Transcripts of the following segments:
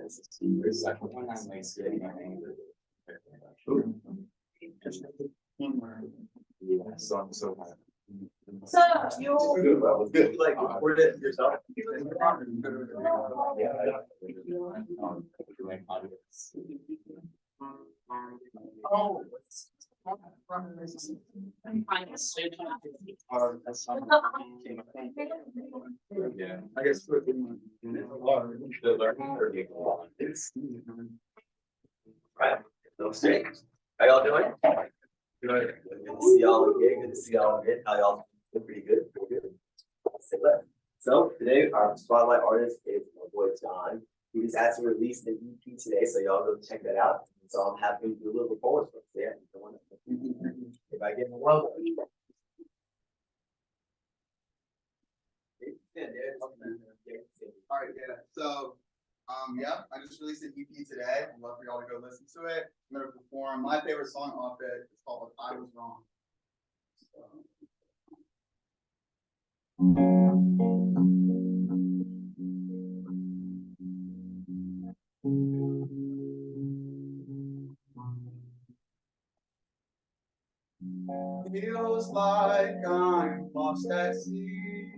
The second one I'm like sitting my anger. Yeah, so I'm so happy. So you Good, like record it yourself. oh. Yeah, I guess. The learning or it's. Right, no mistake. How y'all doing? Good. Good to see y'all again. Good to see y'all again. How y'all doing? Pretty good. Pretty good. So today our spotlight artist is my boy John. He just asked to release the EP today, so y'all go check that out. So I'm happy to do a little performance for us there. If I get in the world. All right, yeah. So, yeah, I just released an EP today. I'd love for y'all to go listen to it. I'm gonna perform my favorite song off it. It's called "I Was Wrong." Feels like I'm lost at sea.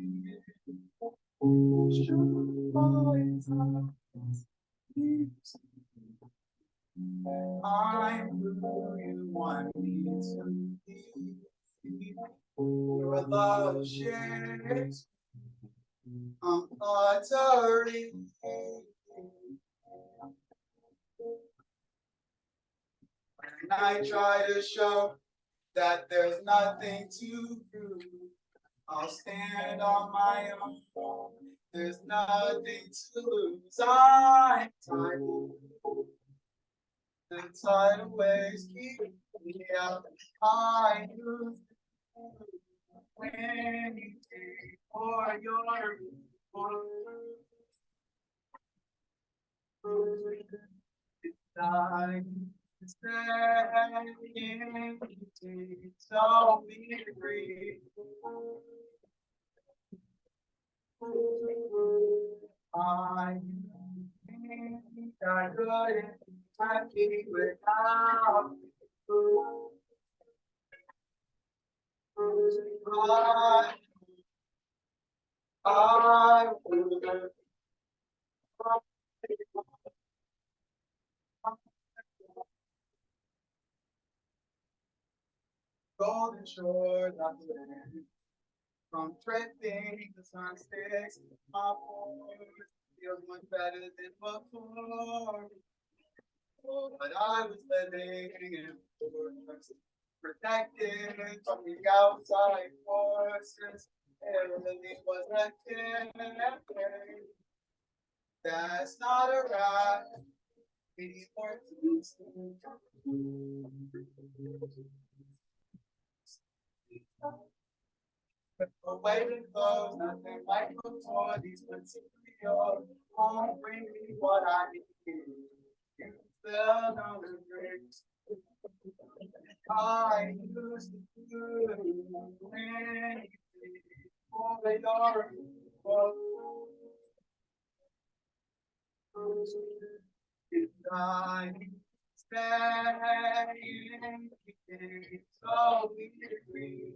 I'm who you want me to be. Your love shares. I'm utterly. And I try to show that there's nothing to prove. I'll stand on my own. There's nothing to lose. I'm tired. The tidal waves keep me out. I use when you take for your time. Standing, so be free. I think I couldn't happy without you. I would golden shore, not the land. From drifting the sun sticks, my voice feels much better than before. But I was living in force, protected from the outside forces. Everything was a campaign. That's not a right. Anymore away to close, nothing like before. These material won't bring me what I need. You fell on the bricks. I used to do anything for your if I staying, so we agree.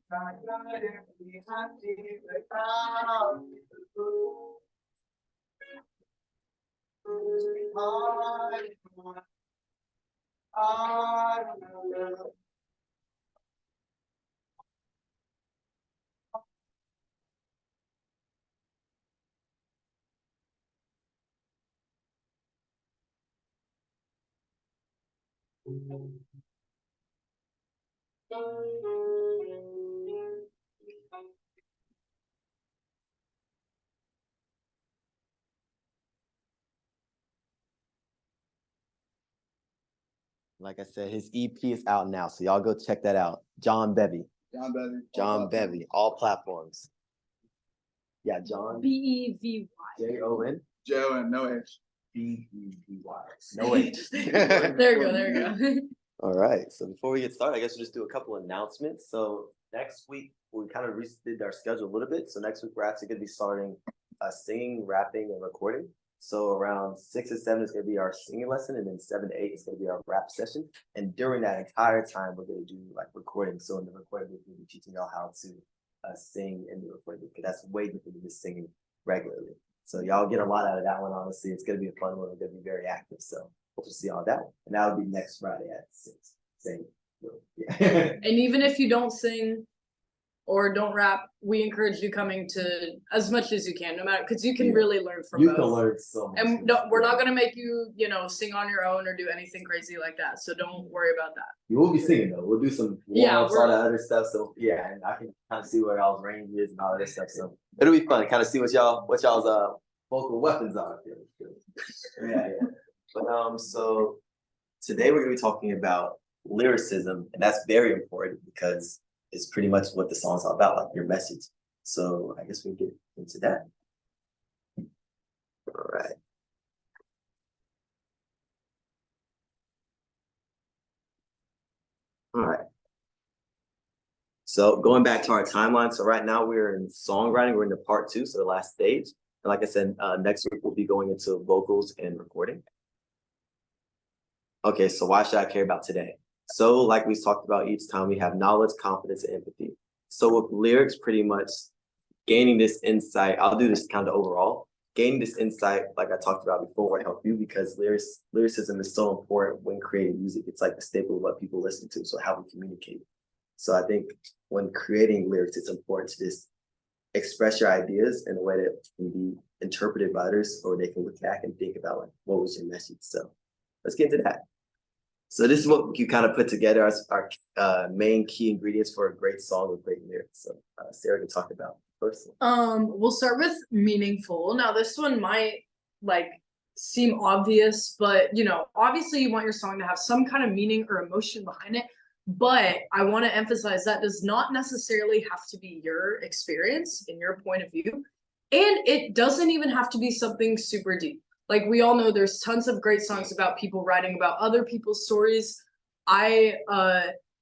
I couldn't be happy without you. I know. Like I said, his EP is out now, so y'all go check that out. John Bevy. John Bevy. John Bevy, all platforms. Yeah, John. Bevy. Jon. Joe and no H. Bevy. No H. There we go. All right. So before we get started, I guess we'll just do a couple announcements. So next week we kind of redid our schedule a little bit. So next week we're actually going to be starting singing, rapping, and recording. So around 6 and 7 is going to be our singing lesson, and then 7 to 8 is going to be our rap session. And during that entire time, we're going to do like recording. So in the recording, we're going to be teaching y'all how to sing in the recording, because that's way different than just singing regularly. So y'all get a lot out of that one. Honestly, it's going to be a fun one. We're going to be very active. So hope to see all that one. And that will be next Friday at 6. Same. Yeah. And even if you don't sing or don't rap, we encourage you coming to as much as you can, no matter, because you can really learn from You both. can learn so much. And no, we're not gonna make you, sing on your own or do anything crazy like that. So don't worry about that. You will be singing though. We'll do some Yeah, warm-ups, all that other stuff. So yeah, and I can kind of see where y'all's range is and all that stuff. So it'll be fun. Kind of see what y'all's vocal weapons are. Yeah. But so today we're gonna be talking about lyricism, and that's very important because it's pretty much what the song's all about, like your message. So I guess we can get into that. All right. All right. So going back to our timeline, so right now we're in songwriting, we're in the part 2, so the last stage. And like I said, next week we'll be going into vocals and recording. Okay, so why should I care about today? So like we talked about each time, we have knowledge, confidence, and empathy. So with lyrics, pretty much gaining this insight, I'll do this kind of overall. Gaining this insight, like I talked about before, will help you because lyricism is so important when creating music. It's like the staple of what people listen to, so how we communicate. So I think when creating lyrics, it's important to just express your ideas in a way that can be interpreted by others, or they can look back and think about like, what was your message? So let's get into that. So this is what you kind of put together as our main key ingredients for a great song with great lyrics. So Sarah can talk about first. We'll start with meaningful. Now this one might seem obvious, but obviously you want your song to have some kind of meaning or emotion behind it. But I want to emphasize that does not necessarily have to be your experience and your point of view. And it doesn't even have to be something super deep. Like we all know there's tons of great songs about people writing about other people's stories. I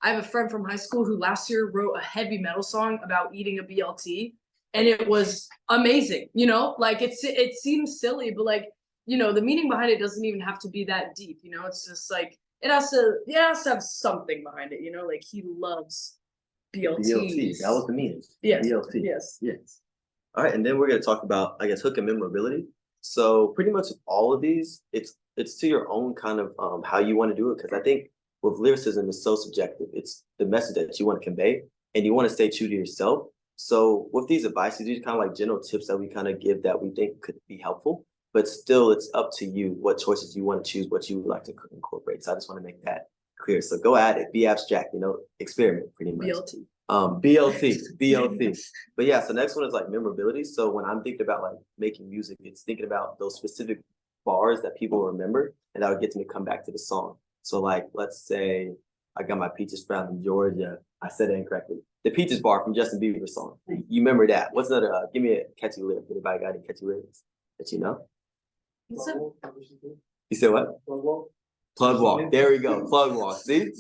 have a friend from high school who last year wrote a heavy metal song about eating a BLT, and it was amazing. It seems silly, but the meaning behind it doesn't even have to be that deep. It's just like it has to have something behind it. Like he loves BLTs. BLT, that was the meaning. Yes. BLT. Yes. All right, and then we're going to talk about, I guess, hook and memorability. So pretty much all of these, it's to your own kind of how you want to do it, because I think with lyricism, it's so subjective. It's the message that you want to convey, and you want to stay true to yourself. So with these advices, these are kind of like general tips that we kind of give that we think could be helpful, but still it's up to you what choices you want to choose, what you would like to incorporate. So I just want to make that clear. So go at it, be abstract, experiment pretty much. BLT. BLT. But yeah, so next one is like memorability. So when I'm thinking about like making music, it's thinking about those specific bars that people remember and that would get them to come back to the song. So like, let's say I got my peaches found in Georgia. I said it incorrectly. The Peaches bar from Justin Bieber's song. You remember that? What's another? Give me a catchy lyric. Anybody got any catchy lyrics that you know? You said what? Plug walk. There we go. Plug walk. See?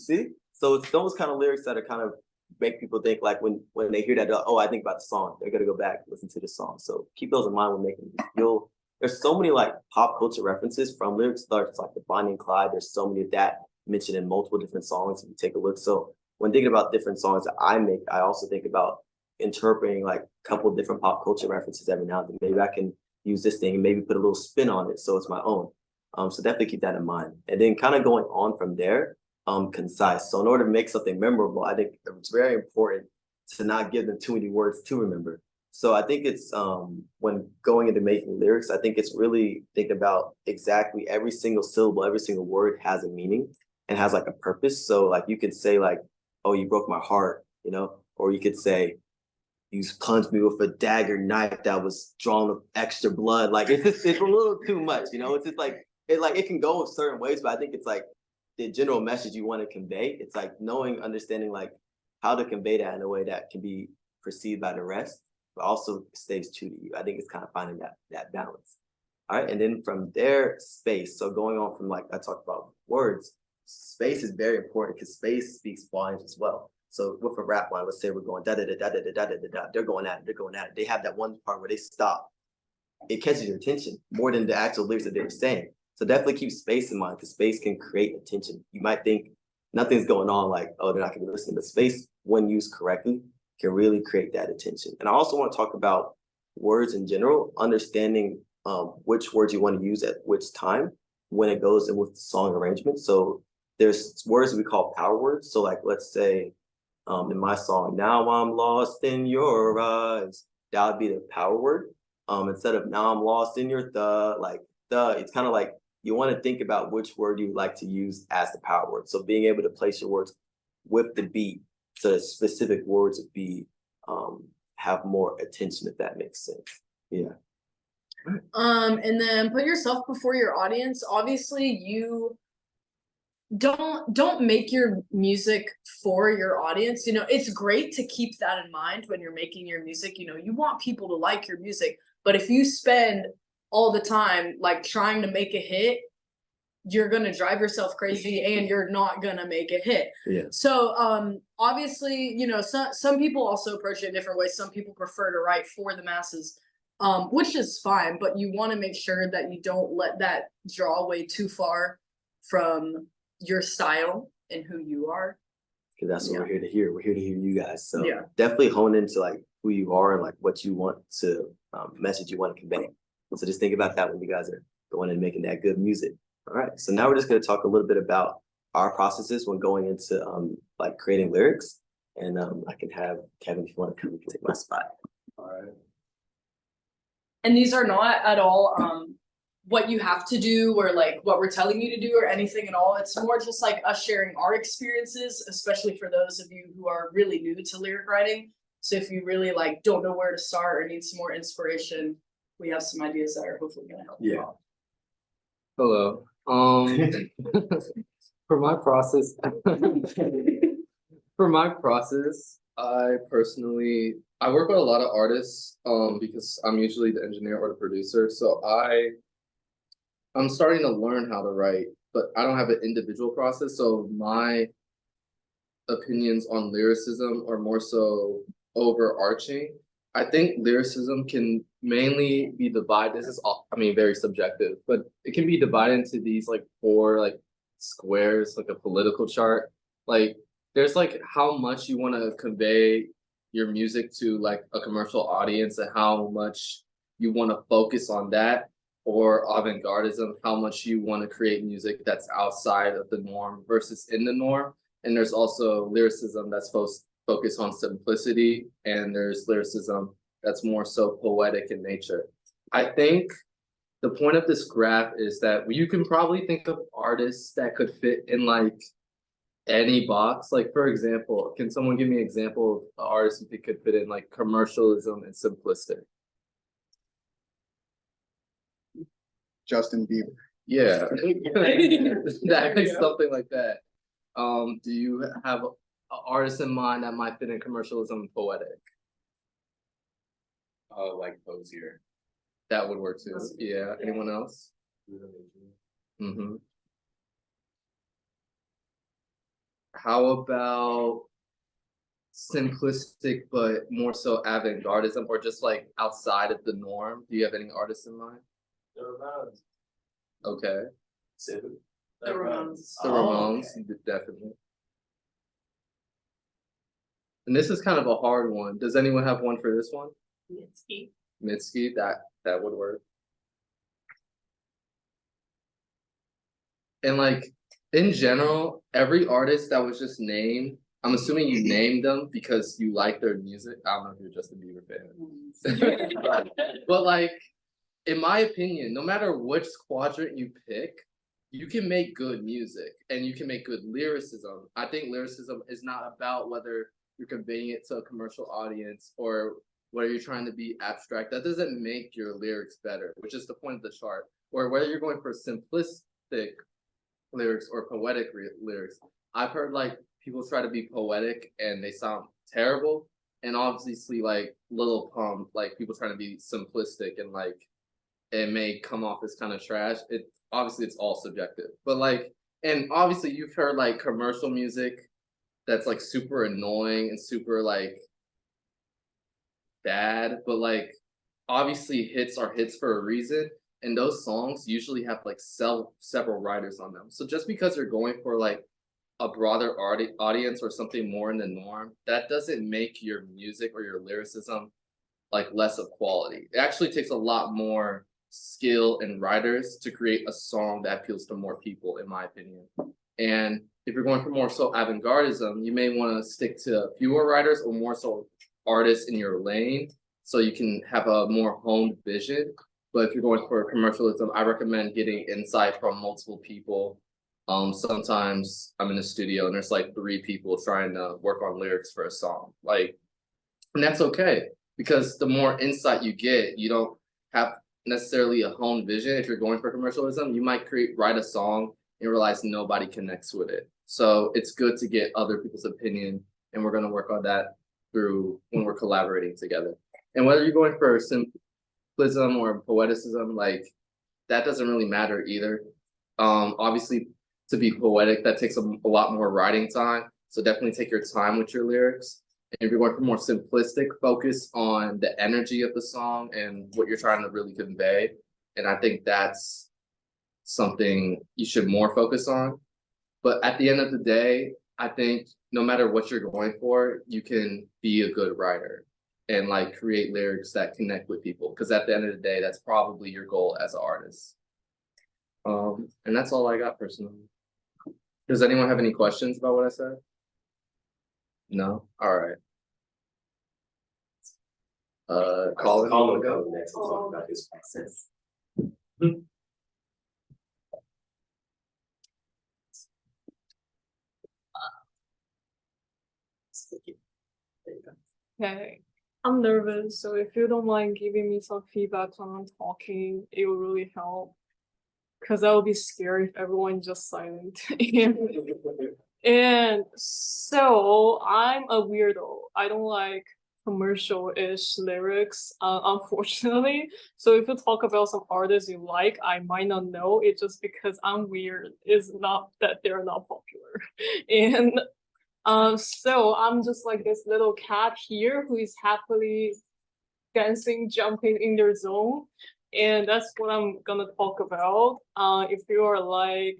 So it's those kind of lyrics that are kind of make people think like when they hear that, oh, I think about the song. They're gonna go back and listen to the song. So keep those in mind when making music. There's so many like pop culture references from lyrics. There's like the Bonnie and Clyde. There's so many of that mentioned in multiple different songs. If you take a look. So when thinking about different songs that I make, I also think about interpreting like a couple of different pop culture references every now and then. Maybe I can use this thing and maybe put a little spin on it so it's my own. So definitely keep that in mind. And then kind of going on from there, concise. So in order to make something memorable, I think it's very important to not give them too many words to remember. So I think it's when going into making lyrics, I think it's really think about exactly every single syllable, every single word has a meaning and has like a purpose. So like you could say like, oh, you broke my heart, or you could say, you punched me with a dagger knife that was drawn with extra blood. Like it's a little too much, it's just like it can go in certain ways, but I think it's like the general message you want to convey. It's like understanding like how to convey that in a way that can be perceived by the rest, but also stays true to you. I think it's kind of finding that balance. All right, and then from there, space. So going on from like I talked about words, space is very important because space speaks volumes as well. So with a rap line, let's say we're going da da da da da da da da da, they're going at it. They have that one part where they stop. It catches your attention more than the actual lyrics that they're saying. So definitely keep space in mind, because space can create attention. You might think nothing's going on, like, oh, they're not gonna be listening, but space, when used correctly, can really create that attention. And I also want to talk about words in general, understanding which words you want to use at which time when it goes in with the song arrangement. So there's words we call power words. So like, let's say in my song, now I'm lost in your eyes, that would be the power word. Instead of now I'm lost in your it's kind of like you want to think about which word you like to use as the power word. So being able to place your words with the beat, so that specific words would be have more attention, if that makes sense. Yeah. And then put yourself before your audience. Obviously, you don't make your music for your audience. You know, it's great to keep that in mind when you're making your music. You know, you want people to like your music, but if you spend all the time like trying to make a hit, you're gonna drive yourself crazy and you're not gonna make a hit. Yeah. So obviously, you know, some people also approach it in different ways. Some people prefer to write for the masses, which is fine, but you want to make sure that you don't let that draw away too far from your style and who you are. Because that's what we're here to hear. We're here to hear you guys. So Yeah. definitely hone into like who you are and like what you want to message you want to convey. So just think about that when you guys are going and making that good music. All right. So now we're just going to talk a little bit about our processes when going into like creating lyrics. And I can have Kevin, if you want to come take my spot. All right. And these are not at all what you have to do or like what we're telling you to do or anything at all. It's more just like us sharing our experiences, especially for those of you who are really new to lyric writing. So if you really like don't know where to start or need some more inspiration, we have some ideas that are hopefully going to help you out. Hello. For my process, I work with a lot of artists because I'm usually the engineer or the producer. So I'm starting to learn how to write, but I don't have an individual process. So my opinions on lyricism are more so overarching. I think lyricism can mainly be divided. This is all, I mean, very subjective, but it can be divided into these like four like squares, like a political chart. Like there's like how much you want to convey your music to like a commercial audience and how much you want to focus on that, or avant-gardism, how much you want to create music that's outside of the norm versus in the norm. And there's also lyricism that's focused on simplicity, and there's lyricism that's more so poetic in nature. I think the point of this graph is that you can probably think of artists that could fit in like any box. Like for example, can someone give me an example of an artist that could fit in like commercialism and simplistic? Justin Bieber. Yeah, that makes something like that. Do you have an artist in mind that might fit in commercialism and poetic? Oh, like Bozier. That would work too. Yeah. Anyone else? Mm-hmm. How about simplistic, but more so avant-gardism, or just like outside of the norm? Do you have any artists in mind? Okay. Sid. The Ramones. The Ramones, definitely. And this is kind of a hard one. Does anyone have one for this one? Mitski. Mitski, that would work. And like in general, every artist that was just named, I'm assuming you named them because you like their music. I don't know if you're Justin Bieber fan. But like, in my opinion, no matter which quadrant you pick, you can make good music and you can make good lyricism. I think lyricism is not about whether you're conveying it to a commercial audience or whether you're trying to be abstract. That doesn't make your lyrics better, which is the point of the chart. Or whether you're going for simplistic lyrics or poetic lyrics. I've heard like people try to be poetic and they sound terrible. And obviously like Lil Pump, like people trying to be simplistic and like it may come off as kind of trash. Obviously it's all subjective. But like, and obviously you've heard like commercial music that's like super annoying and super like bad, but like obviously hits are hits for a reason. And those songs usually have like several writers on them. So just because you're going for like a broader audience or something more in the norm, that doesn't make your music or your lyricism like less of quality. It actually takes a lot more skill and writers to create a song that appeals to more people, in my opinion. And if you're going for more so avant-gardism, you may want to stick to fewer writers or more so artists in your lane so you can have a more honed vision. But if you're going for commercialism, I recommend getting insight from multiple people. Sometimes I'm in the studio and there's like 3 people trying to work on lyrics for a song. Like, and that's okay, because the more insight you get, you don't have necessarily a honed vision. If you're going for commercialism, you might write a song and realize nobody connects with it. So it's good to get other people's opinion, and we're going to work on that through when we're collaborating together. And whether you're going for simplism or poeticism, like that doesn't really matter either. Obviously, to be poetic, that takes a lot more writing time. So definitely take your time with your lyrics. And if you're going for more simplistic, focus on the energy of the song and what you're trying to really convey. And I think that's something you should more focus on. But at the end of the day, I think no matter what you're going for, you can be a good writer and like create lyrics that connect with people. Because at the end of the day, that's probably your goal as an artist. And that's all I got personally. Does anyone have any questions about what I said? No? All right. Colin Colin will go next and talk about his process. Okay, I'm nervous, so if you don't mind giving me some feedback when I'm talking, it will really help. Because I would be scared if everyone's just silent. And so I'm a weirdo. I don't like commercial-ish lyrics, unfortunately. So if you talk about some artists you like, I might not know. It's just because I'm weird. It's not that they're not popular. And so I'm just like this little cat here who is happily dancing, jumping in their zone. And that's what I'm gonna talk about. If you are like,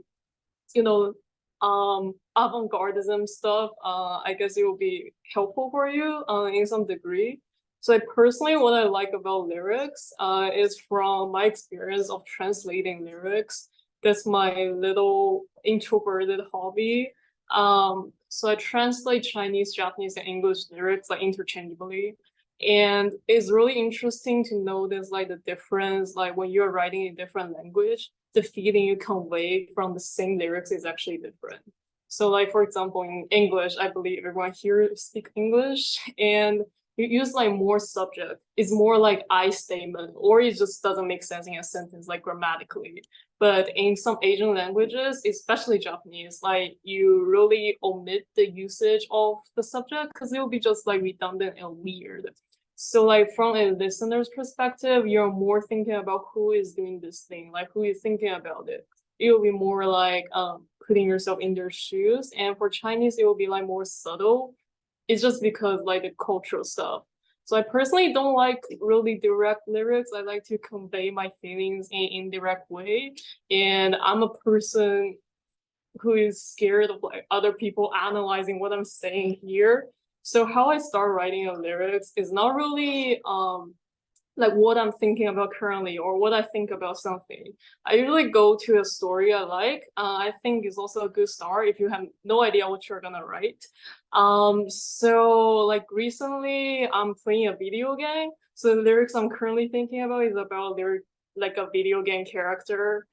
avant-gardism stuff, I guess it will be helpful for you in some degree. So personally, what I like about lyrics is from my experience of translating lyrics. That's my little introverted hobby. So I translate Chinese, Japanese, and English lyrics like interchangeably. And it's really interesting to notice like the difference, like when you're writing in different language, the feeling you convey from the same lyrics is actually different. So like, for example, in English, I believe everyone here speak English, and you use like more subject. It's more like I statement, or it just doesn't make sense in a sentence, like grammatically. But in some Asian languages, especially Japanese, like you really omit the usage of the subject because it will be just like redundant and weird. So like from a listener's perspective, you're more thinking about who is doing this thing, like who is thinking about it. It will be more like putting yourself in their shoes. And for Chinese, it will be like more subtle. It's just because like the cultural stuff. So I personally don't like really direct lyrics. I like to convey my feelings in an indirect way. And I'm a person who is scared of like other people analyzing what I'm saying here. So how I start writing a lyrics is not really like what I'm thinking about currently or what I think about something. I usually go to a story I like. I think is also a good start if you have no idea what you're gonna write. So like recently I'm playing a video game. So the lyrics I'm currently thinking about is about like a video game character.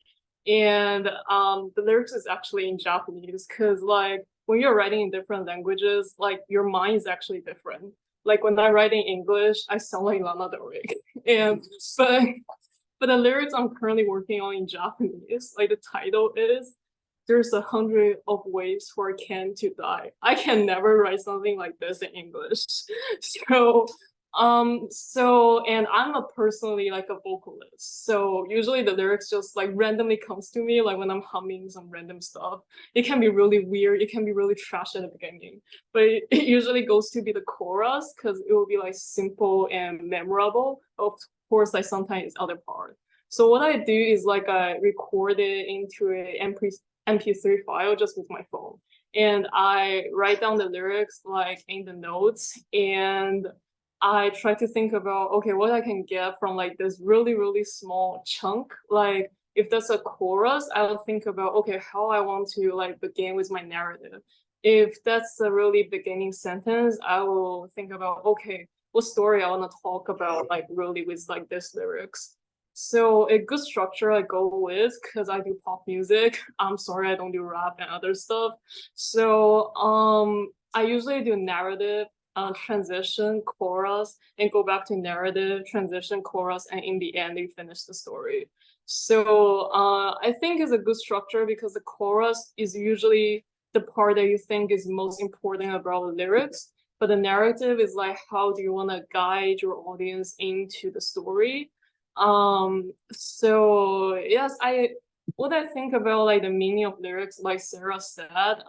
And the lyrics is actually in Japanese because like when you're writing in different languages, like your mind is actually different. Like when I write in English, I sound like Lana Del Rey. And but the lyrics I'm currently working on in Japanese, like the title is "There's 100 of ways for a Ken to die." I can never write something like this in English. So So, and I'm a personally like a vocalist. So usually the lyrics just like randomly comes to me, like when I'm humming some random stuff. It can be really weird. It can be really trash at the beginning, but it usually goes to be the chorus because it will be like simple and memorable. Of course, like sometimes other part. So what I do is like I record it into a MP3 file just with my phone. And I write down the lyrics like in the notes, and I try to think about, okay, what I can get from like this really, really small chunk. Like if there's a chorus, I'll think about, okay, how I want to like begin with my narrative. If that's a really beginning sentence, I will think about, okay, what story I want to talk about, like really with like this lyrics. So a good structure I go with, because I do pop music. I'm sorry, I don't do rap and other stuff. So I usually do narrative, transition, chorus, and go back to narrative, transition, chorus, and in the end, you finish the story. So I think it's a good structure because the chorus is usually the part that you think is most important about the lyrics, but the narrative is like how do you want to guide your audience into the story. So yes, what I think about like the meaning of lyrics, like Sarah said,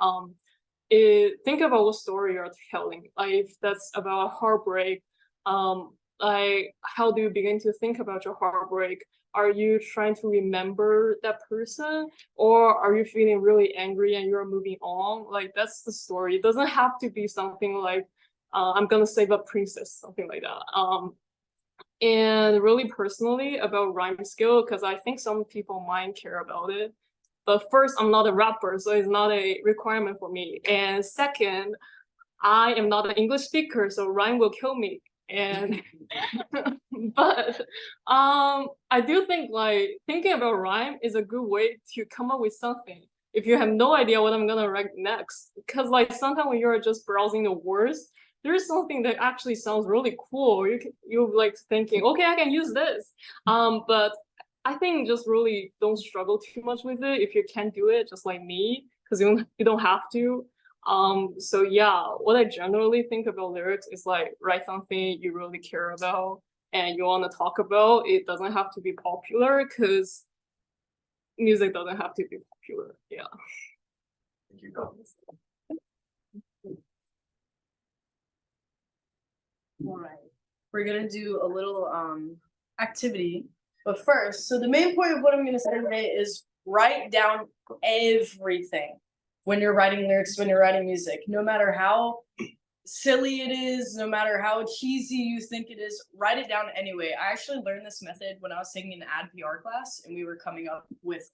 think about what story you're telling. Like if that's about heartbreak, like how do you begin to think about your heartbreak? Are you trying to remember that person, or are you feeling really angry and you're moving on? Like that's the story. It doesn't have to be something like I'm gonna save a princess, something like that. And really personally about rhyme skill, because I think some people might care about it. But first, I'm not a rapper, so it's not a requirement for me. And second, I am not an English speaker, so rhyme will kill me. And but I do think like thinking about rhyme is a good way to come up with something. If you have no idea what I'm gonna write next, because like sometimes when you're just browsing the words, there's something that actually sounds really cool. You're like thinking, okay, I can use this. But I think just really don't struggle too much with it if you can't do it, just like me, because you don't have to. So yeah, what I generally think about lyrics is like write something you really care about and you want to talk about. It doesn't have to be popular because music doesn't have to be popular. Yeah. Thank you. All right, we're gonna do a little activity, but first, so the main point of what I'm gonna say today is write down everything when you're writing lyrics, when you're writing music, no matter how silly it is, no matter how cheesy you think it is, write it down anyway. I actually learned this method when I was taking an ad PR class and we were coming up with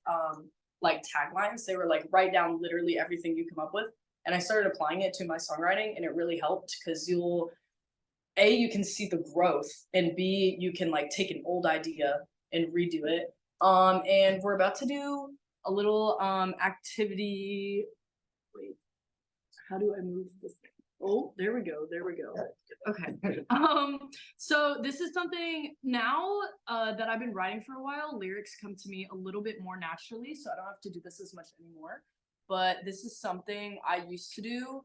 like taglines. They were like, write down literally everything you come up with. And I started applying it to my songwriting and it really helped because you can see the growth, and B, you can like take an old idea and redo it. And we're about to do a little activity. Wait, how do I move this thing? Oh, there we go. Okay. So this is something now that I've been writing for a while. Lyrics come to me a little bit more naturally, so I don't have to do this as much anymore. But this is something I used to do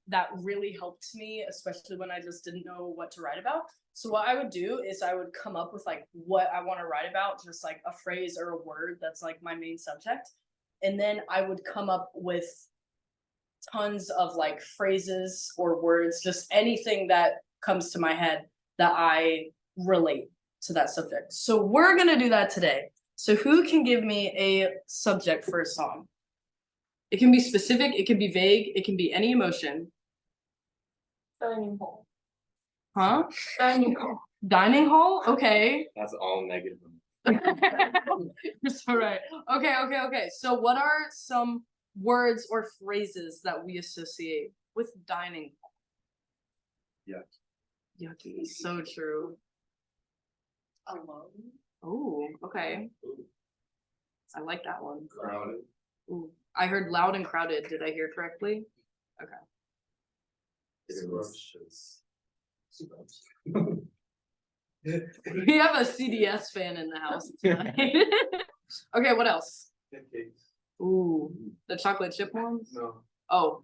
that really helped me, especially when I just didn't know what to write about. So what I would do is I would come up with like what I want to write about, just like a phrase or a word that's like my main subject. And then I would come up with tons of like phrases or words, just anything that comes to my head that I relate to that subject. So we're gonna do that today. So who can give me a subject for a song? It can be specific, it can be vague, it can be any emotion. Dining hall. Huh? Dining hall. Dining hall? Okay. That's all negative. That's all right. Okay. So what are some words or phrases that we associate with dining hall? Yucky. So true. Alone. Oh, okay. I like that one. Crowded. Ooh. I heard loud and crowded. Did I hear correctly? Scrumptious. We have a CDS fan in the house tonight. Okay, what else? Pancakes. Ooh, the chocolate chip ones? No. Oh.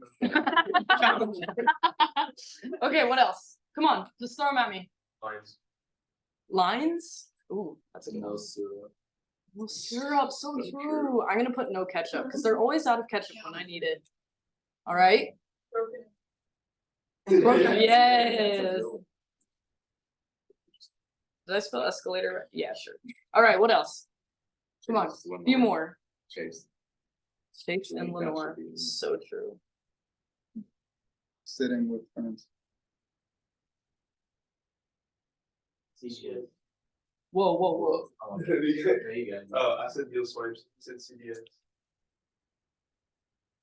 Okay, what else? Come on, just throw them at me. Lines. Lines? Ooh, that's a good No one. syrup. No syrup, so true. I'm gonna put no ketchup because they're always out of ketchup when I need it. All right. Yes. Did I spell escalator? Right? Yeah, sure. All right, what else? Come on, a few more. Chase. Chase and Lenore. So true. Sitting with friends. CGS. Whoa, whoa, whoa. There you go. There you go. Oh, I said deal swipes, you said CDS.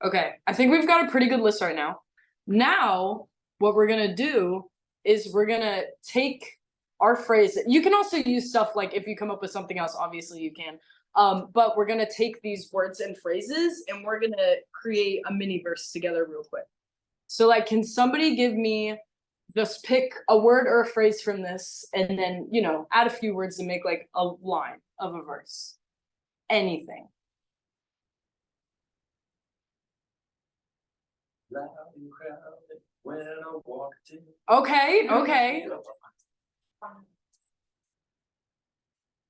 Okay, I think we've got a pretty good list right now. Now, what we're gonna do is we're gonna take our phrase. You can also use stuff like if you come up with something else, obviously you can. But we're gonna take these words and phrases and we're gonna create a mini verse together real quick. So like, can somebody give me, just pick a word or a phrase from this and then, you know, add a few words and make like a line of a verse. Anything. Loud and crowded when I walked in. Okay, okay.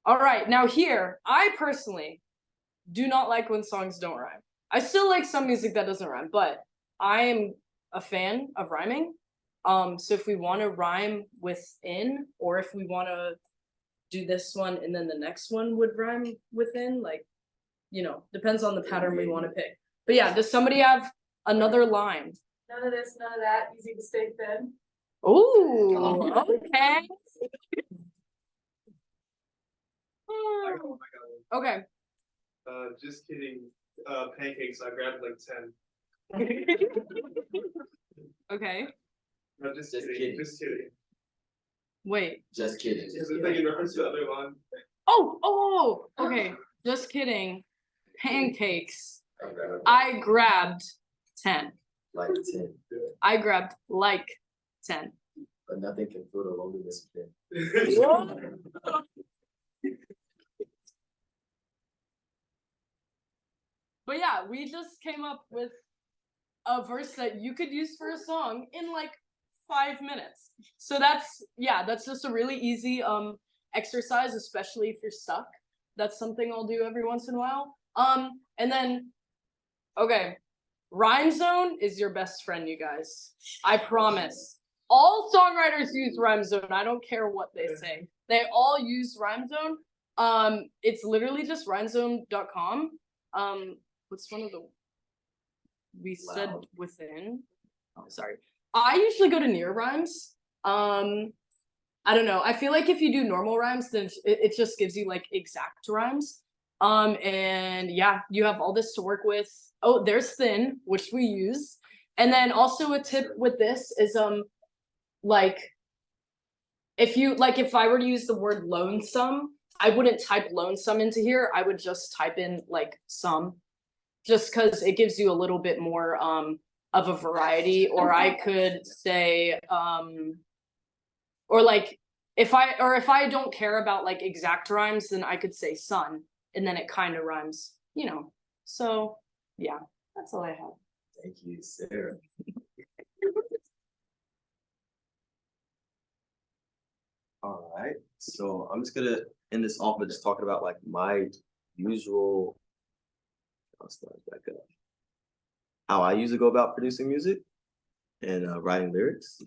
All right, now here, I personally do not like when songs don't rhyme. I still like some music that doesn't rhyme, but I am a fan of rhyming. So if we want to rhyme within, or if we want to do this one and then the next one would rhyme within, like, you know, depends on the pattern we want to pick. But yeah, does somebody have another line? None of this, none of that, easy to stay thin. Ooh, okay. I got one. Okay. Just kidding, pancakes, I grabbed like 10. Okay. No, just Just kidding, kidding. just kidding. Wait. Just kidding. Is it like in reference to the other one? Oh, okay. Just kidding. Pancakes. I grabbed I grabbed 10. like 10, I grabbed like 10. but nothing can fill the loneliness within. But yeah, we just came up with a verse that you could use for a song in like 5 minutes. So that's just a really easy exercise, especially if you're stuck. That's something I'll do every once in a while. And then okay, Rhyme Zone is your best friend, you guys. I promise. All songwriters use Rhyme Zone. I don't care what they say. They all use Rhyme Zone. It's literally just rhymezone.com. What's one of the we said Loud. within? Oh, sorry. I usually go to Near Rhymes. I don't know. I feel like if you do normal rhymes, then it just gives you like exact rhymes. And yeah, you have all this to work with. Oh, there's Thin, which we use. And then also a tip with this is like if I were to use the word lonesome, I wouldn't type lonesome into here. I would just type in like some, just because it gives you a little bit more of a variety. Or I could say or like if I don't care about like exact rhymes, then I could say sun and then it kind of rhymes, you know. So yeah, that's all I have. Thank you, Sarah. All right, so I'm just gonna end this off with just talking about like my usual. I'll start back up. How I usually go about producing music and writing lyrics.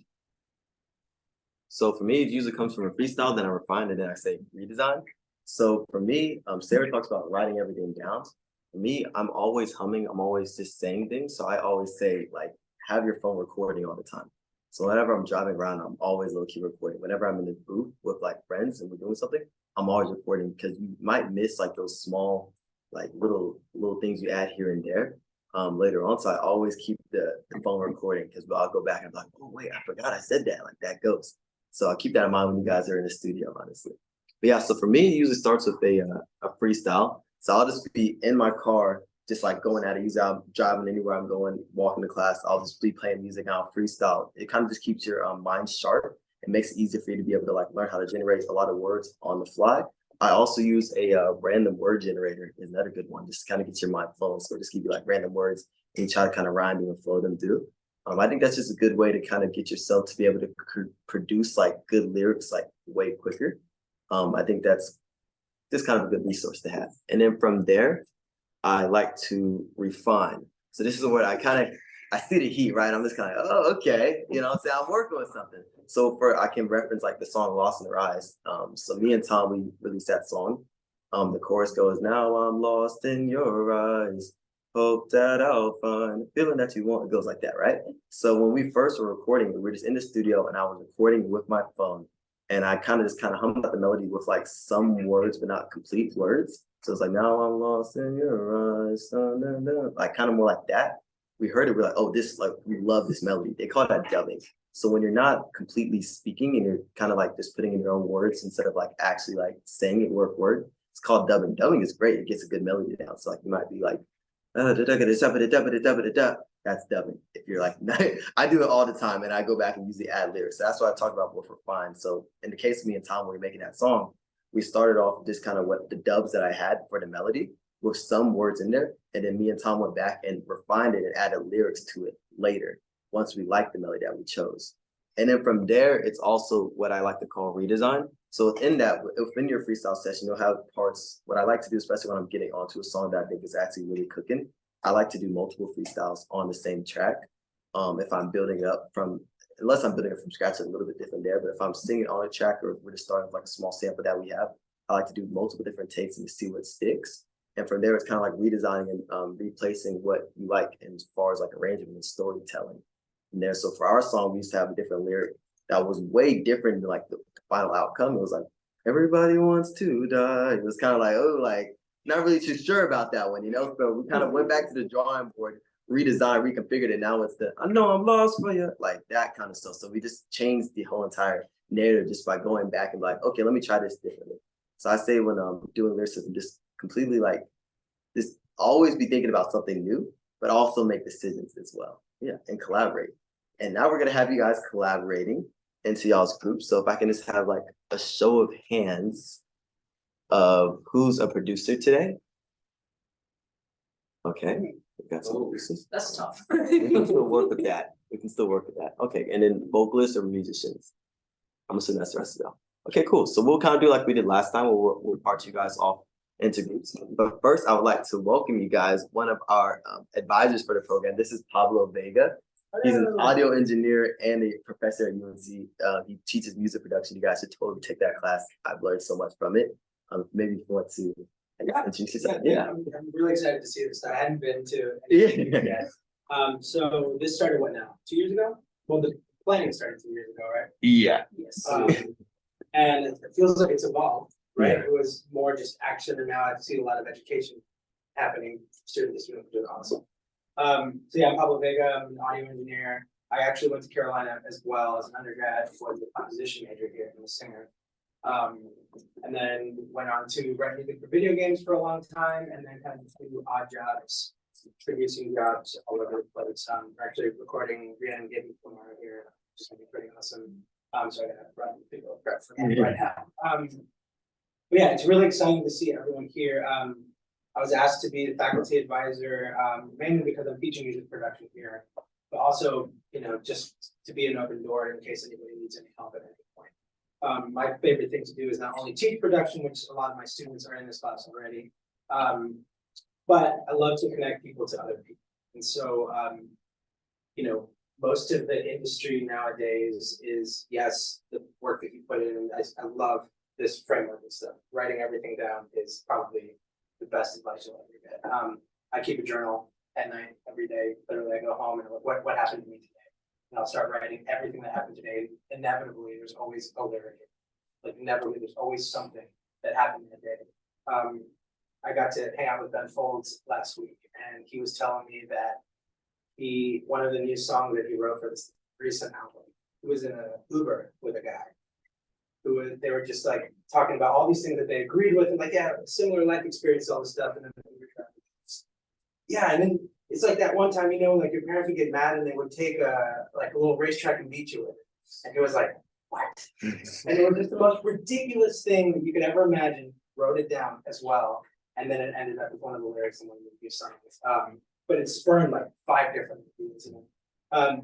So for me, it usually comes from a freestyle, then I refine it, then I say redesign. So for me, Sarah talks about writing everything down. For me, I'm always humming, I'm always just saying things. So I always say like, have your phone recording all the time. So whenever I'm driving around, I'm always low-key recording. Whenever I'm in the booth with like friends and we're doing something, I'm always recording because you might miss like those small, like little things you add here and there later on. So I always keep the phone recording because I'll go back and be like, oh wait, I forgot I said that, like that goes. So I'll keep that in mind when you guys are in the studio, honestly. But yeah, so for me, it usually starts with a freestyle. So I'll just be in my car, just like going at it. Usually I'm driving anywhere I'm going, walking to class, I'll just be playing music and I'll freestyle. It kind of just keeps your mind sharp. It makes it easier for you to be able to like learn how to generate a lot of words on the fly. I also use a random word generator is another good one, just kind of get your mind flowing. So just give you like random words and you try to kind of rhyme them and flow them through. I think that's just a good way to kind of get yourself to be able to produce like good lyrics like way quicker. I think that's just kind of a good resource to have. And then from there, I like to refine. So this is where I see the heat, right? I'm just kind of, oh, okay, you know, say I'm working with something. So I can reference like the song Lost in Their Eyes. So me and Tom, we released that song. The chorus goes, now I'm lost in your eyes. Hope that I'll find the feeling that you want. It goes like that, right? So when we first were recording, we were just in the studio and I was recording with my phone. And I kind of hummed out the melody with like some words, but not complete words. So it's like, now I'm lost in your eyes. Like kind of more like that. We heard it, we're like, oh, this, like, we love this melody. They call that dubbing. So when you're not completely speaking and you're kind of like just putting in your own words instead of like actually like saying it word for word, it's called dubbing. Dubbing is great. It gets a good melody down. So like you might be like, that's dubbing. If you're like, I do it all the time and I go back and use the ad lyrics. So that's what I talk about with refine. So in the case of me and Tom, when we were making that song, we started off with just kind of what the dubs that I had for the melody with some words in there. And then me and Tom went back and refined it and added lyrics to it later, once we liked the melody that we chose. And then from there, it's also what I like to call redesign. So within that, within your freestyle session, you'll have parts. What I like to do, especially when I'm getting onto a song that I think is actually really cooking, I like to do multiple freestyles on the same track. If I'm building up unless I'm building it from scratch, it's a little bit different there. But if I'm singing on a track or we're just starting with like a small sample that we have, I like to do multiple different takes and see what sticks. And from there, it's kind of like redesigning and replacing what you like as far as like arrangement and storytelling. And there, so for our song, we used to have a different lyric that was way different than like the final outcome. It was like, everybody wants to die. It was kind of like, oh, like, not really too sure about that one, you know? So we kind of went back to the drawing board, redesigned, reconfigured it. Now it's I know I'm lost for you, like that kind of stuff. So we just changed the whole entire narrative just by going back and like, okay, let me try this differently. So I say when I'm doing lyricism, just completely like, just always be thinking about something new, but also make decisions as well. Yeah, and collaborate. And now we're gonna have you guys collaborating into y'all's group. So if I can just have like a show of hands of who's a producer today. Okay, we got some producers. That's tough. We can still work with that. We can still work with that. Okay, and then vocalists or musicians. I'm assuming that's the rest of them. Okay, cool. So we'll kind of do like we did last time. We'll part you guys off into groups. But first, I would like to welcome you guys, one of our advisors for the program. This is Pablo Vega. He's an audio engineer and a professor at UNC. He teaches music production. You guys should totally take that class. I've learned so much from it. Maybe if you want to introduce yourself. Yeah. I'm really excited to see this. I hadn't been to Yeah. anything yet. So this started what now? 2 years ago? Well, the planning started 2 years ago, right? Yeah. Yes. And it feels like it's evolved, right? Yeah. It was more just action, and now I see a lot of education happening. Students doing awesome. So yeah, I'm Pablo Vega. I'm an audio engineer. I actually went to Carolina as well as an undergrad, was a composition major here and a singer. And then went on to write music for video games for a long time, and then kind of do odd jobs, producing jobs all over the place. Actually recording Rhiannon Gibby tomorrow here, which is gonna be pretty awesome. So I gotta run the video prep for that right now. But yeah, it's really exciting to see everyone here. I was asked to be the faculty advisor, mainly because I'm teaching music production here, but also, you know, just to be an open door in case anybody needs any help at any point. My favorite thing to do is not only teach production, which a lot of my students are in this class already, but I love to connect people to other people. And so, you know, most of the industry nowadays is, yes, the work that you put in. I love this framework and stuff. Writing everything down is probably the best advice you'll ever get. I keep a journal at night every day. Literally, I go home and what happened to me today, and I'll start writing everything that happened today. Inevitably, there's always a lyric. Like inevitably, there's always something that happened that day. I got to hang out with Ben Folds last week, and he was telling me that one of the new songs that he wrote for this recent album, he was in an Uber with a guy they were just like talking about all these things that they agreed with, and like, yeah, similar life experience, all this stuff, and then yeah, and then it's like that one time, you know, like your parents would get mad and they would take a little racetrack and beat you with it, and he was like, what? And it was just the most ridiculous thing that you could ever imagine. Wrote it down as well, and then it ended up with one of the lyrics in one of the songs. But it spurned like 5 different things.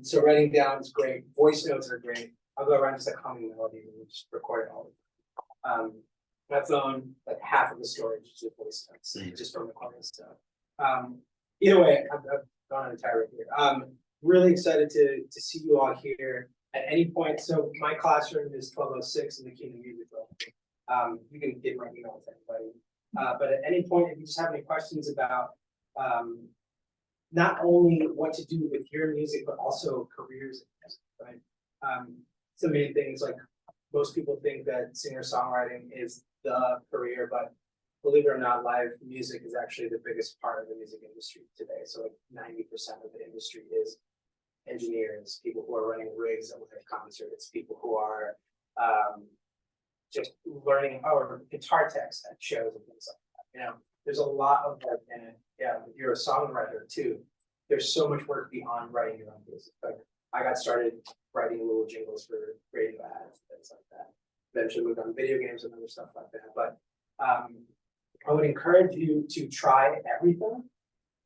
So writing down is great, voice notes are great, I'll go around just like humming melody and just record it all. My phone, like half of the storage is just voice notes, just from recording stuff. Either way, I've gone on a tirade here. Really excited to see you all here at any point. So my classroom is 1206 in the Kingdom Music Room. You can give my email to anybody. But at any point, if you just have any questions about not only what to do with your music, but also careers in music, right? Some main things, like most people think that singer-songwriting is the career, but believe it or not, live music is actually the biggest part of the music industry today. So like 90% of the industry is engineers, people who are running rigs at live concerts, people who are just learning or guitar techs at shows and things like that. You know, there's a lot of work in it. Yeah, if you're a songwriter too, there's so much work beyond writing your own music. Like I got started writing little jingles for radio ads, things like that. Eventually moved on video games and other stuff like that. But I would encourage you to try everything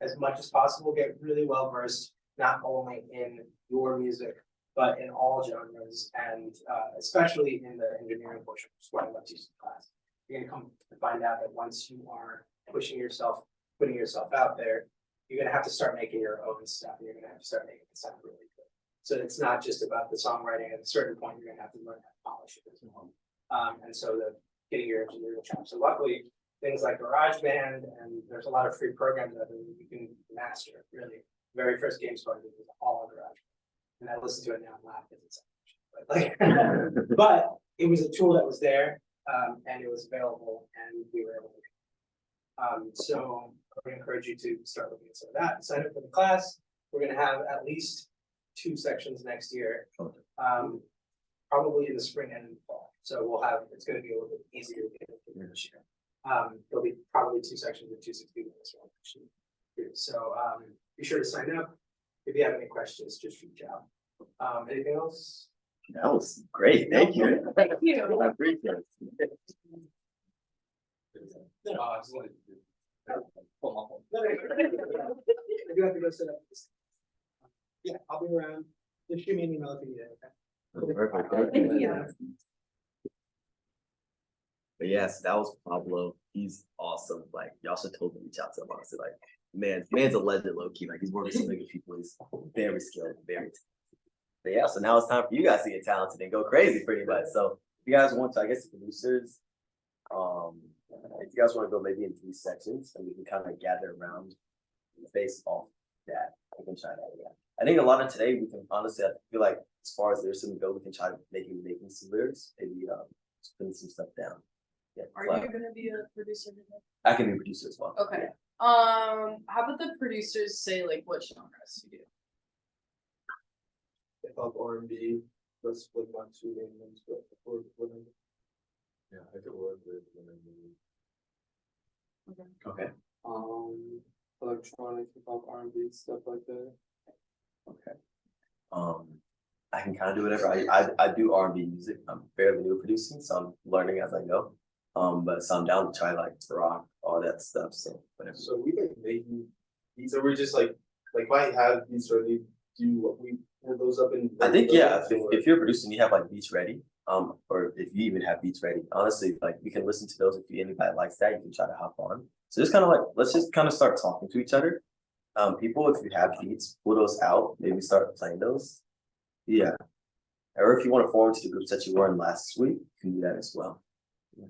as much as possible, get really well versed, not only in your music, but in all genres, and especially in the engineering portion, which is what I love teaching class. You're gonna come to find out that once you are pushing yourself, putting yourself out there, you're gonna have to start making your own stuff. You're gonna have to start making it sound really good. So it's not just about the songwriting. At a certain point, you're gonna have to learn how to polish it as well. And so the getting your engineering chops. So luckily, things like GarageBand, and there's a lot of free programs that you can master. Really, very first game started was all on GarageBand, and I listen to it now and laugh because it's like, but it was a tool that was there, and it was available, and we were able to. So I would encourage you to start looking at some of that. Sign up for the class. We're going to have at least 2 sections next year, probably in the spring and in the fall. So we'll have, it's going to be a little bit easier to get into this year. There'll be probably 2 sections of 260 minutes. So be sure to sign up. If you have any questions, just reach out. Anything else? That was great, thank you. Thank you. I appreciate it. No, I just wanted to I do have to go set up this. Yeah, I'll be around. Just shoot me an email if you need it, okay? Perfect, Thank you. But yes, that was Pablo. He's awesome. Like y'all should totally reach out to him. Honestly, like man's a legend, low key. Like he's working with some bigger people. He's very skilled, very talented. But yeah, so now it's time for you guys to get talented and go crazy, pretty much. So if you guys want to, I guess the producers, if you guys want to go maybe in 3 sections, and we can kind of gather around based off that, we can try that. Yeah, I think a lot of today we can honestly, I feel like as far as lyrics go, we can try making some lyrics, maybe just putting some stuff down. Yeah, Are but you gonna be a producer today? I can be a producer as well. Okay. Yeah. How about the producers say like what genres you do? Hip hop, R&B, let's split my 2 main ones, but whatever. Yeah, I could work with women. Okay. Electronic hip hop, R&B, stuff like that. Okay. I can kind of do whatever. I do R&B music. I'm fairly new at producing, so I'm learning as I go. But so I'm down to try like rock, all that stuff. So whatever. So we like making beats, or we're just like if I have beats ready, do what we pull those up in. I think yeah, if you're producing, you have like beats ready. Or if you even have beats ready, honestly, like we can listen to those. If anybody likes that, you can try to hop on. So just kind of like let's just kind of start talking to each other. People, if you have beats, pull those out. Maybe start playing those. Yeah. Or if you want to forward to the groups that you were in last week, you can do that as well. Yeah.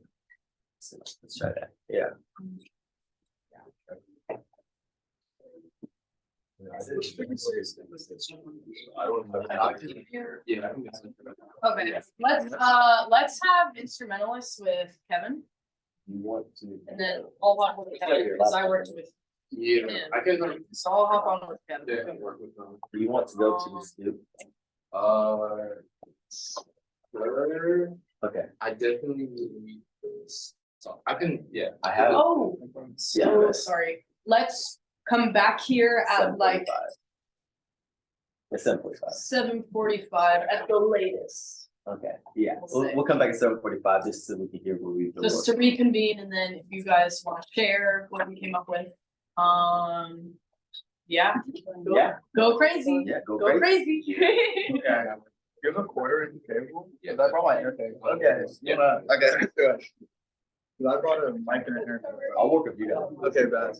So let's try that. Yeah. I don't know. Yeah. Okay, let's have instrumentalists with Kevin, You want to? and then I'll hop on with Kevin, because I worked with Yeah, I can like, so I'll hop on with Kevin. yeah, work with them. You want to go to the studio? Sure. Okay. I definitely need this. So I can, yeah. I have. Oh, so sorry, let's come back here at like 7:45. It's 7:45. 7:45 at the latest. Okay, yeah, We'll say. we'll come back at 7:45 just so we can hear what we've been Just to working. reconvene, and then if you guys want to share what we came up with, Yeah, Yeah, go crazy, yeah, go go crazy. crazy. Yeah. You have a quarter in the table? Yeah, That's all I okay. Okay. Yeah. Okay, let's do it. 'Cause I brought a mic and a hair. I'll work with you guys. Okay, bad.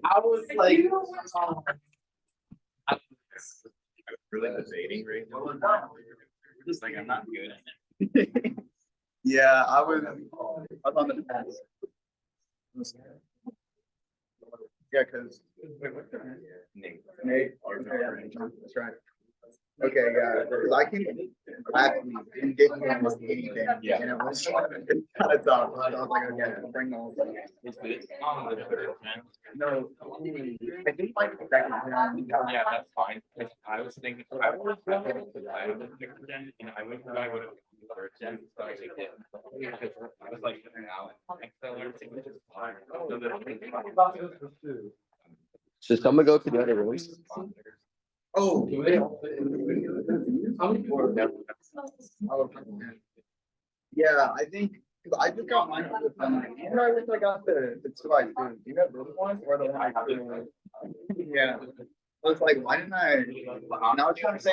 I was like. Really debating right now. Just like I'm not good at it. Yeah, I was on the fence. Yeah, cause. Nate. Nate, that's right. Okay, yeah, cause I can actually didn't get you almost anything, Yeah. and it was kind of tough. I was like, okay, bring those. Is it on the third, man? No, I think like second round. Yeah, that's fine. 'Cause I was thinking, I would have picked gen, and I would have third gen, so I took it. Because I was like, now, accelerating, which is fine. So that- Should someone go to the other rooms? Oh. Yeah, I think, cause I just got mine. After I wish I got the two I do. You got this one or the one I do? Yeah. I was like, why didn't I? Now it's trying to say.